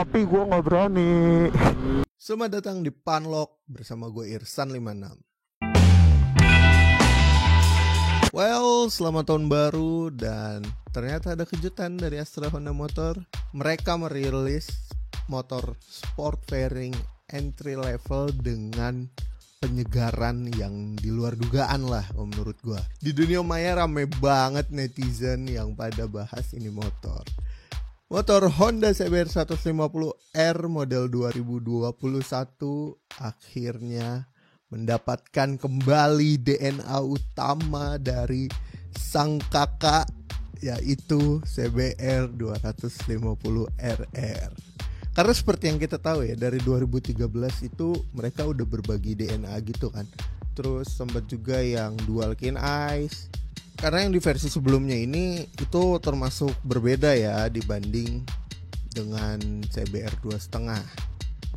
tapi gue nggak berani. Selamat datang di Panlock bersama gue Irsan56. Well, selamat tahun baru dan ternyata ada kejutan dari Astra Honda Motor. Mereka merilis motor sport fairing entry level dengan penyegaran yang di luar dugaan lah menurut gue. Di dunia maya rame banget netizen yang pada bahas ini motor. Motor Honda CBR 150R model 2021 akhirnya mendapatkan kembali DNA utama dari sang kakak, yaitu CBR 250RR. Karena seperti yang kita tahu ya, dari 2013 itu mereka udah berbagi DNA gitu kan. Terus sempat juga yang dual kin eyes. Karena yang di versi sebelumnya ini itu termasuk berbeda ya dibanding dengan CBR 2.5.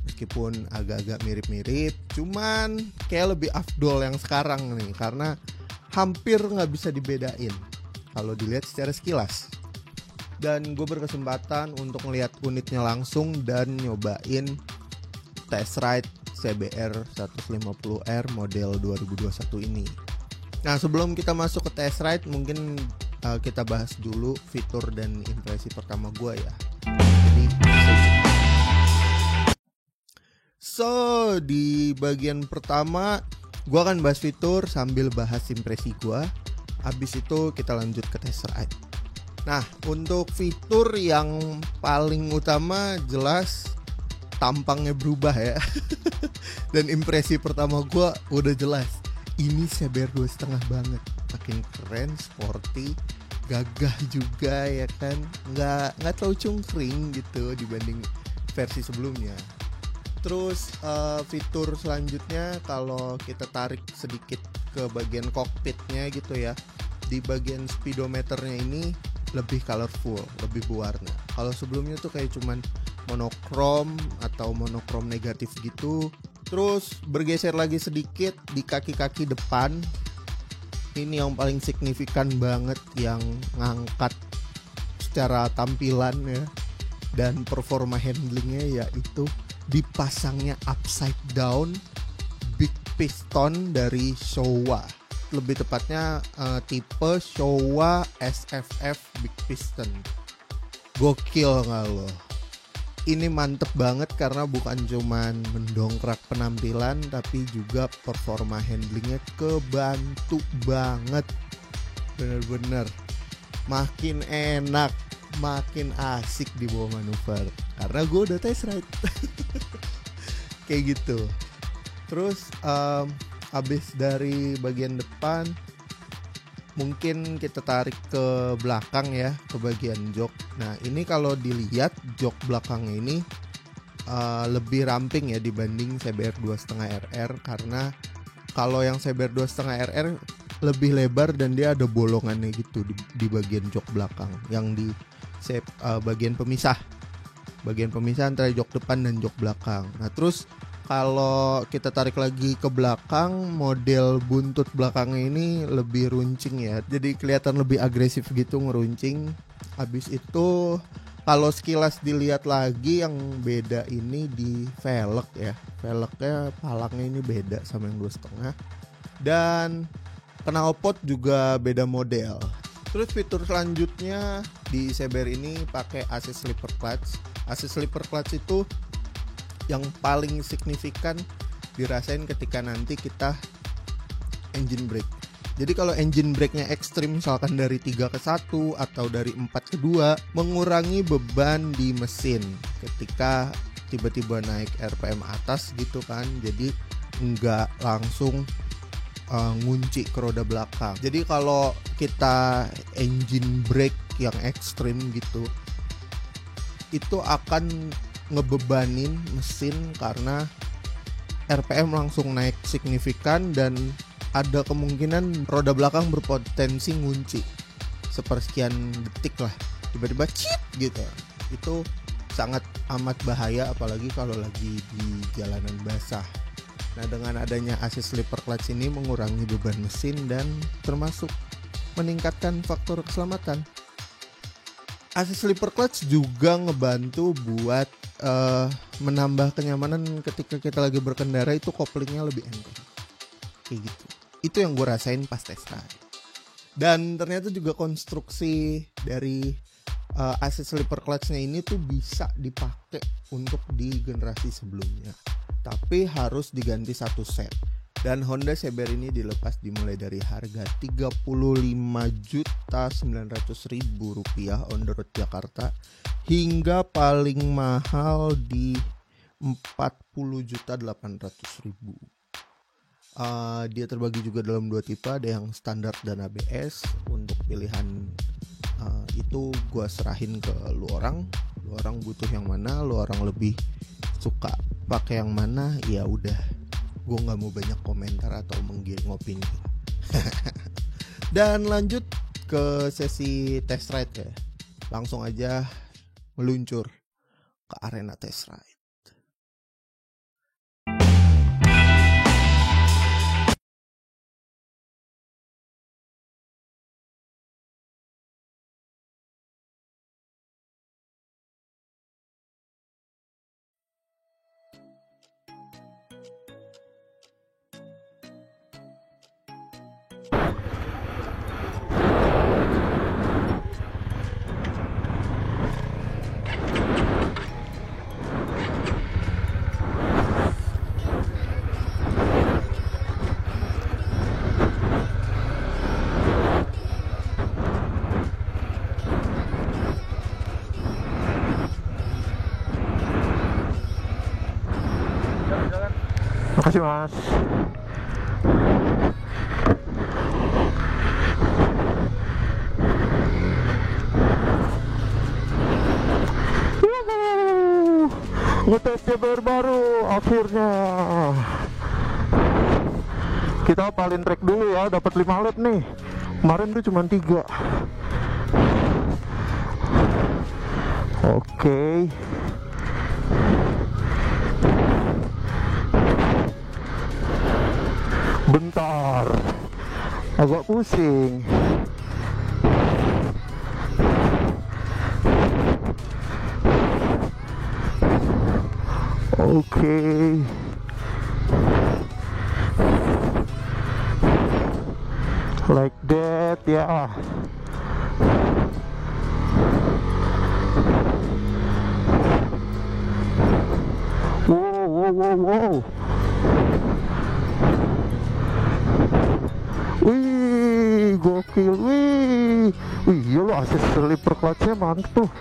Meskipun agak-agak mirip-mirip, cuman kayak lebih afdol yang sekarang nih, karena hampir nggak bisa dibedain kalau dilihat secara sekilas. Dan gue berkesempatan untuk melihat unitnya langsung dan nyobain test ride CBR 150R model 2021 ini. Nah, sebelum kita masuk ke test ride, mungkin kita bahas dulu fitur dan impresi pertama gue ya. Jadi, di bagian pertama gue akan bahas fitur sambil bahas impresi gue. Habis itu kita lanjut ke test ride. Nah, untuk fitur yang paling utama jelas tampangnya berubah ya. Dan impresi pertama gue udah jelas. Ini CBR 2.5 banget, makin keren, sporty, gagah juga ya kan, nggak terlalu cungkring gitu dibanding versi sebelumnya. Terus fitur selanjutnya kalau kita tarik sedikit ke bagian cockpitnya gitu ya, di bagian speedometernya ini lebih colorful, lebih berwarna. Kalau sebelumnya tuh kayak cuman monokrom atau monokrom negatif gitu. Terus bergeser lagi sedikit di kaki-kaki depan. Ini yang paling signifikan banget, yang ngangkat secara tampilan ya dan performa handlingnya, yaitu dipasangnya upside down big piston dari Showa. Lebih tepatnya tipe Showa SFF big piston. Gokil nggak lo? Ini mantep banget karena bukan cuman mendongkrak penampilan, tapi juga performa handlingnya kebantu banget. Bener-bener makin enak, makin asik di bawah manuver. Karena gue udah test ride. Kayak gitu. Terus abis dari bagian depan, mungkin kita tarik ke belakang ya, ke bagian jok. Nah, ini kalau dilihat jok belakangnya ini lebih ramping ya dibanding CBR 2.5RR, karena kalau yang CBR 2.5RR lebih lebar dan dia ada bolongannya gitu di bagian jok belakang, yang di bagian pemisah antara jok depan dan jok belakang. Nah, terus kalau kita tarik lagi ke belakang, model buntut belakangnya ini lebih runcing ya. Jadi kelihatan lebih agresif gitu ngeruncing. Habis itu kalau sekilas dilihat lagi, yang beda ini di velg ya. Velgnya palangnya ini beda sama yang 2.5. Dan knalpot juga beda model. Terus fitur selanjutnya di CBR ini pakai assist slipper clutch. Assist slipper clutch itu yang paling signifikan dirasain ketika nanti kita engine brake. Jadi kalau engine brake-nya ekstrim, misalkan dari 3 ke 1 atau dari 4 ke 2, mengurangi beban di mesin ketika tiba-tiba naik RPM atas gitu kan. Jadi nggak langsung ngunci ke roda belakang. Jadi kalau kita engine brake yang ekstrim gitu, itu akan ngebebanin mesin karena RPM langsung naik signifikan dan ada kemungkinan roda belakang berpotensi ngunci sepersekian detik lah, tiba-tiba cit gitu. Itu sangat amat bahaya apalagi kalau lagi di jalanan basah. Nah, dengan adanya assist slipper clutch ini mengurangi beban mesin dan termasuk meningkatkan faktor keselamatan. AC sleeper clutch juga ngebantu buat menambah kenyamanan ketika kita lagi berkendara, itu koplingnya lebih enteng. Kayak gitu. Itu yang gue rasain pas test ride. Dan ternyata juga konstruksi dari AC sleeper clutch-nya ini tuh bisa dipakai untuk di generasi sebelumnya. Tapi harus diganti satu set. Dan Honda CBR ini dilepas dimulai dari harga Rp35.900.000 on the road Jakarta hingga paling mahal di Rp40.800.000. Dia terbagi juga dalam 2 tipe, ada yang standar dan ABS. Untuk pilihan itu gue serahin ke lu orang butuh yang mana, lu orang lebih suka pakai yang mana, ya udah, gue nggak mau banyak komentar atau menggiring opini. Dan lanjut ke sesi test ride ya, langsung aja meluncur ke arena test ride. Makasih mas. Ngetes CBR baru akhirnya. Kita paling track dulu ya, dapat 5 lap nih. Kemarin tuh cuma 3. Oke. Bentar, agak pusing. Oke. Like that ya. Wow. Wih, gokil. Wih, iya lo AC sleeper clutch-nya mantep tuh.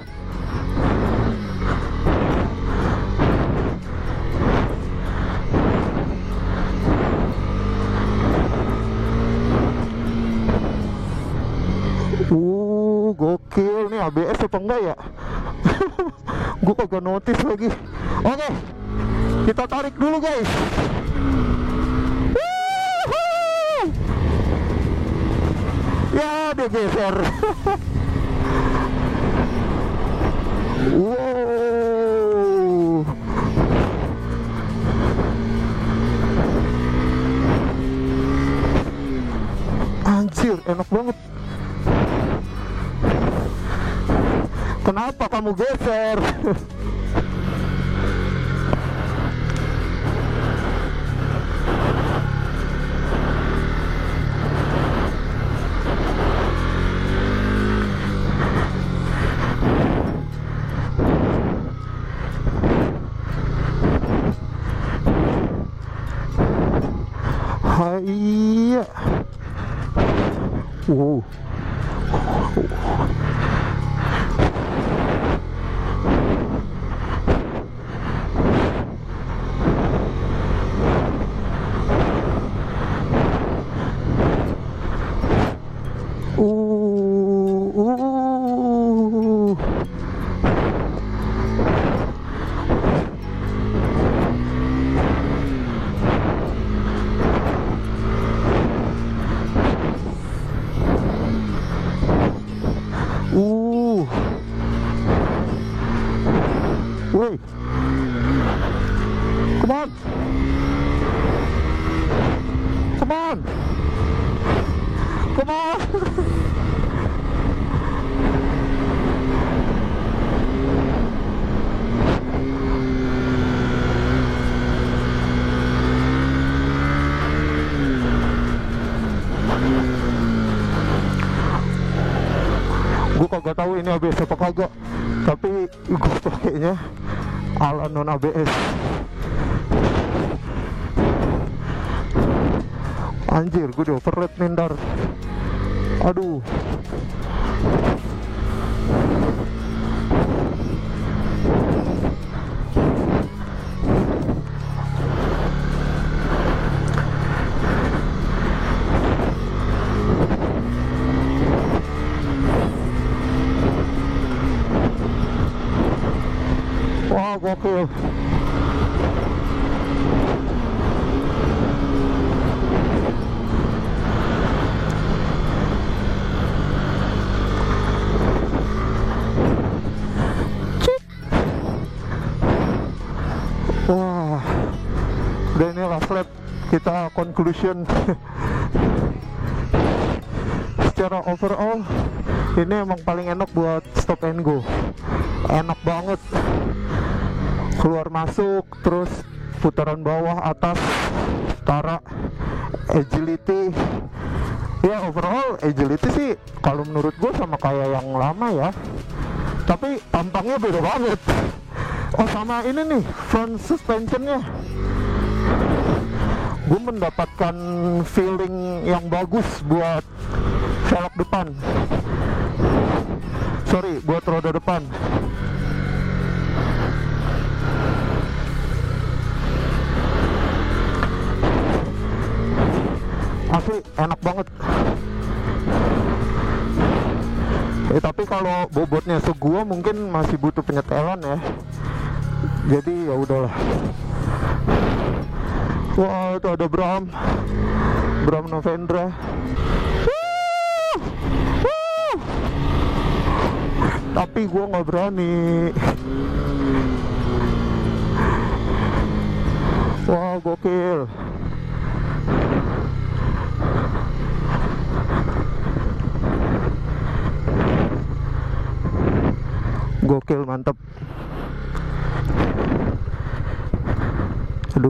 Gokil nih, ABS apa enggak ya? Gue kagak notice lagi. Oke, kita tarik dulu guys. Ya, dia geser. Wow. Anjir, enak banget. Kenapa kamu geser? Iya. Wow. Wait. Come on. Come on. Come on. Gue kagak tahu ini ABS apa kagak, tapi gue pakainya ala non ABS. Anjir, gue di overload nindar. Aduh. Wah, gokil. Wah, udah ini last lap, kita conclusion. Secara overall ini emang paling enak buat stop and go, enak banget, keluar masuk, terus putaran bawah atas, setara, agility. Ya overall agility sih kalau menurut gue sama kayak yang lama ya, tapi tampangnya beda banget. Oh, sama ini nih front suspensionnya, gue mendapatkan feeling yang bagus buat velg depan, sorry, buat roda depan. Asli enak banget. Tapi kalau bobotnya segua mungkin masih butuh penyetelan ya. Jadi ya udahlah. Wah, itu ada Bram Novendra. Tapi gua nggak berani. Wah, gokil. Gokil, mantep. Aduh.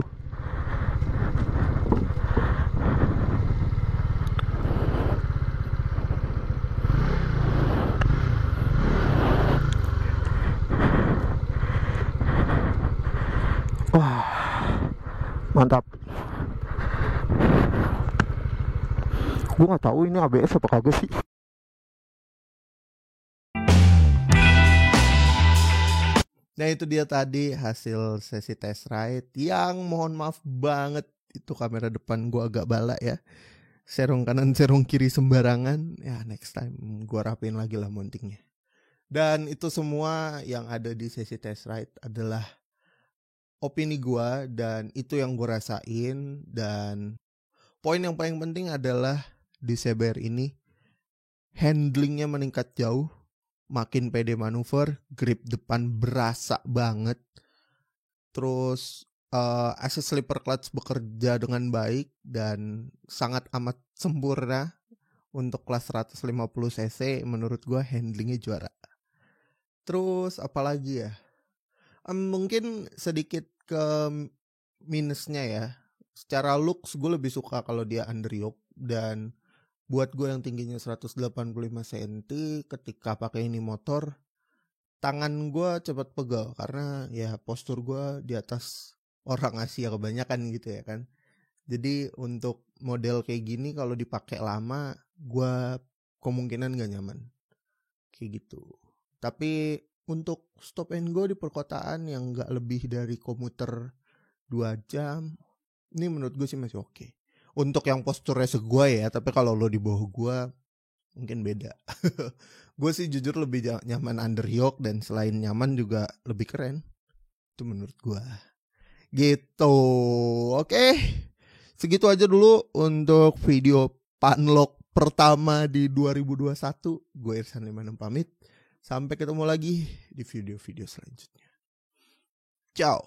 Wah, mantap. Gue nggak tahu ini ABS apa kagak sih. Nah itu dia tadi hasil sesi test ride yang mohon maaf banget itu kamera depan gue agak balak ya. Serong kanan serong kiri sembarangan. Ya next time gue rapiin lagi lah mountingnya. Dan itu semua yang ada di sesi test ride adalah opini gue dan itu yang gue rasain. Dan poin yang paling penting adalah di CBR ini handlingnya meningkat jauh. Makin pede manuver, grip depan berasa banget. Terus assist slipper clutch bekerja dengan baik dan sangat amat sempurna untuk kelas 150cc. Menurut gue handlingnya juara. Terus apalagi ya? Mungkin sedikit ke minusnya ya. Secara looks gue lebih suka kalau dia underyoke, dan buat gue yang tingginya 185 cm ketika pakai ini motor, tangan gue cepat pegal karena ya postur gue di atas orang Asia kebanyakan gitu ya kan. Jadi untuk model kayak gini kalau dipakai lama gue kemungkinan gak nyaman kayak gitu. Tapi untuk stop and go di perkotaan yang gak lebih dari komuter 2 jam, ini menurut gue sih masih oke. Untuk yang posturnya segua ya, tapi kalau lo di bawah gue mungkin beda. Gue sih jujur lebih nyaman underyoke, dan selain nyaman juga lebih keren. Itu menurut gue. Gitu. Oke. Segitu aja dulu untuk video Panlock pertama di 2021. Gue Irsan 56 pamit. Sampai ketemu lagi di video-video selanjutnya. Ciao.